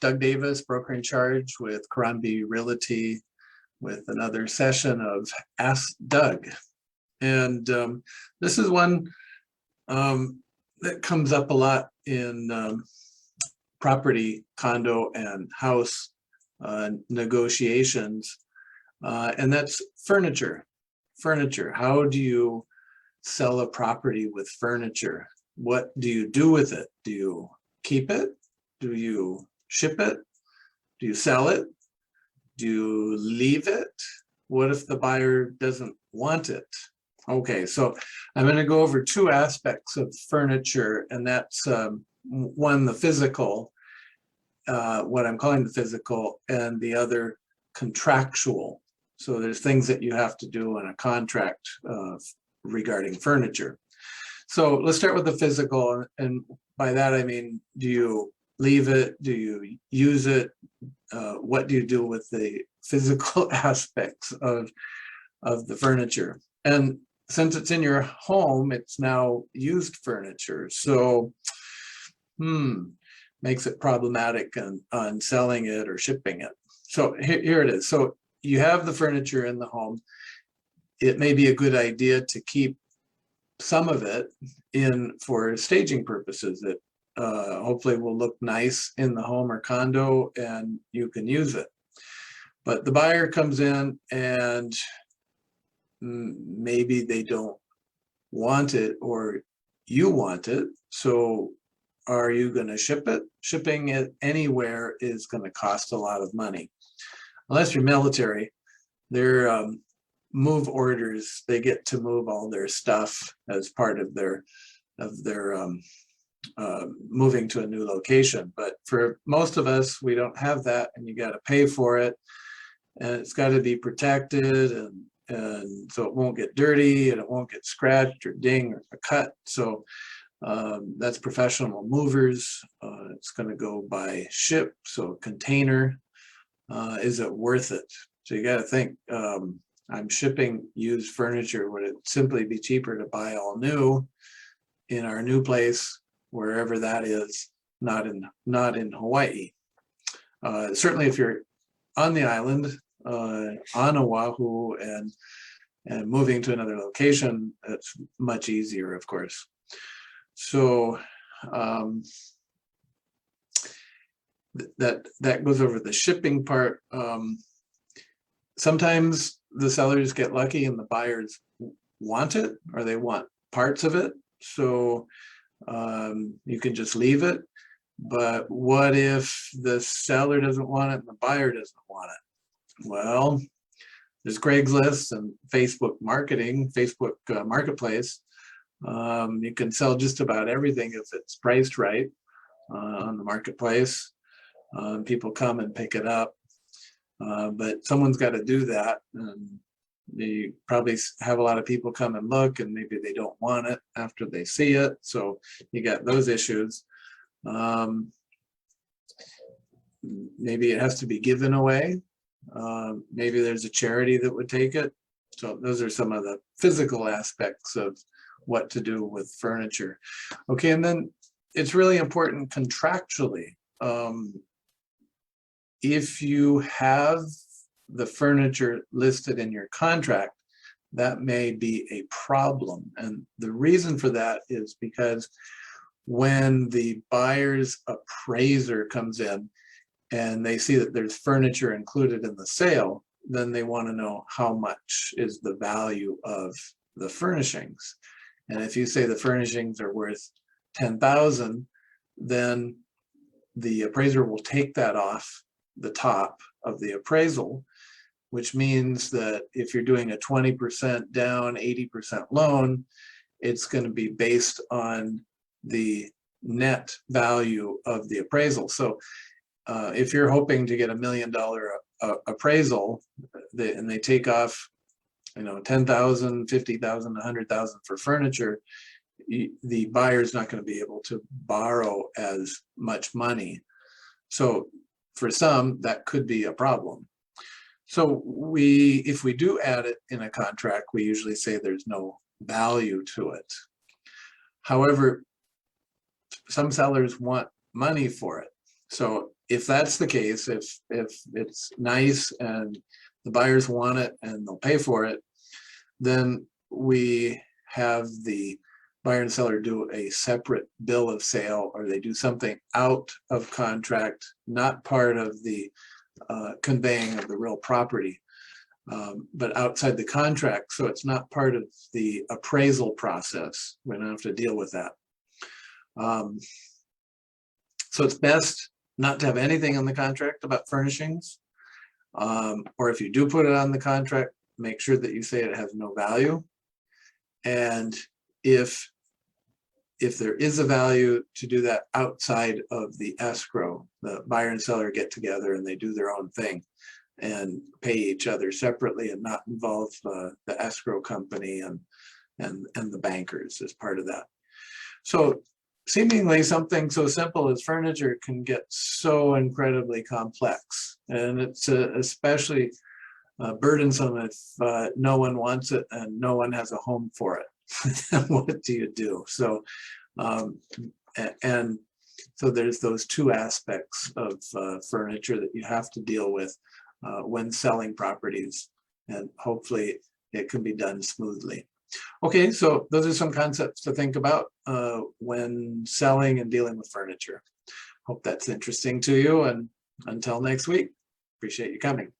Doug Davis, broker in charge with Crombie Realty, with another session of Ask Doug. And this is one that comes up a lot in property, condo, and house negotiations, and that's furniture. Furniture. How do you sell a property with furniture? What do you do with it? Do you keep it? Do you ship it? Do you sell it? Do you leave it? What if the buyer doesn't want it? Okay, so I'm going to go over two aspects of furniture, and that's one, the physical, what I'm calling the physical, and the other contractual. So there's things that you have to do in a contract regarding furniture. So let's start with the physical, and by that I mean, do you leave it? Do you use it? What do you do with the physical aspects of the furniture? And since it's in your home, it's now used furniture. So, makes it problematic on selling it or shipping it. So here it is. So you have the furniture in the home. It may be a good idea to keep some of it in for staging purposes. It hopefully will look nice in the home or condo, and you can use it. But the buyer comes in and maybe they don't want it, or you want it. So are you going to ship it? Shipping it anywhere is going to cost a lot of money. Unless you're military, their move orders, they get to move all their stuff as part of their moving to a new location. But for most of us, we don't have that, and you got to pay for it, and it's got to be protected, and so it won't get dirty, and it won't get scratched or dinged or cut. So that's professional movers. It's going to go by ship, so container. Is it worth it? So you got to think, I'm shipping used furniture. Would it simply be cheaper to buy all new in our new place, wherever that is, not in Hawaii? Certainly if you're on the island, on Oahu, and moving to another location, it's much easier, of course. So that goes over the shipping part. Sometimes the sellers get lucky and the buyers want it, or they want parts of it. So you can just leave it. But what if the seller doesn't want it and the buyer doesn't want it? Well, there's Craigslist and Facebook marketing, Facebook marketplace. You can sell just about everything if it's priced right on the marketplace. People come and pick it up, but someone's got to do that. And they probably have a lot of people come and look, and maybe they don't want it after they see it. So you got those issues. Maybe it has to be given away. Maybe there's a charity that would take it. So those are some of the physical aspects of what to do with furniture. Okay, and then it's really important contractually. If you have the furniture listed in your contract, that may be a problem. And the reason for that is because when the buyer's appraiser comes in and they see that there's furniture included in the sale, then they want to know how much is the value of the furnishings. And if you say the furnishings are worth $10,000, then the appraiser will take that off the top of the appraisal, which means that if you're doing a 20% down, 80% loan, it's going to be based on the net value of the appraisal. So if you're hoping to get $1 million appraisal, and they take off, $10,000, $50,000, $100,000 for furniture, the buyer's not going to be able to borrow as much money. So for some, that could be a problem. So if we do add it in a contract, we usually say there's no value to it. However, some sellers want money for it. So if that's the case, if it's nice and the buyers want it and they'll pay for it, then we have the buyer and seller do a separate bill of sale, or they do something out of contract, not part of the conveying of the real property, but outside the contract. So it's not part of the appraisal process. We don't have to deal with that. So it's best not to have anything on the contract about furnishings. Or if you do put it on the contract, make sure that you say it has no value. And if there is a value, to do that outside of the escrow. The buyer and seller get together and they do their own thing and pay each other separately, and not involve the escrow company and the bankers as part of that. So seemingly something so simple as furniture can get so incredibly complex, and it's especially burdensome if no one wants it and no one has a home for it. What do you do? So and so there's those two aspects of furniture that you have to deal with when selling properties, and hopefully it can be done smoothly. Okay, so those are some concepts to think about when selling and dealing with furniture. Hope that's interesting to you, and until next week, appreciate you coming.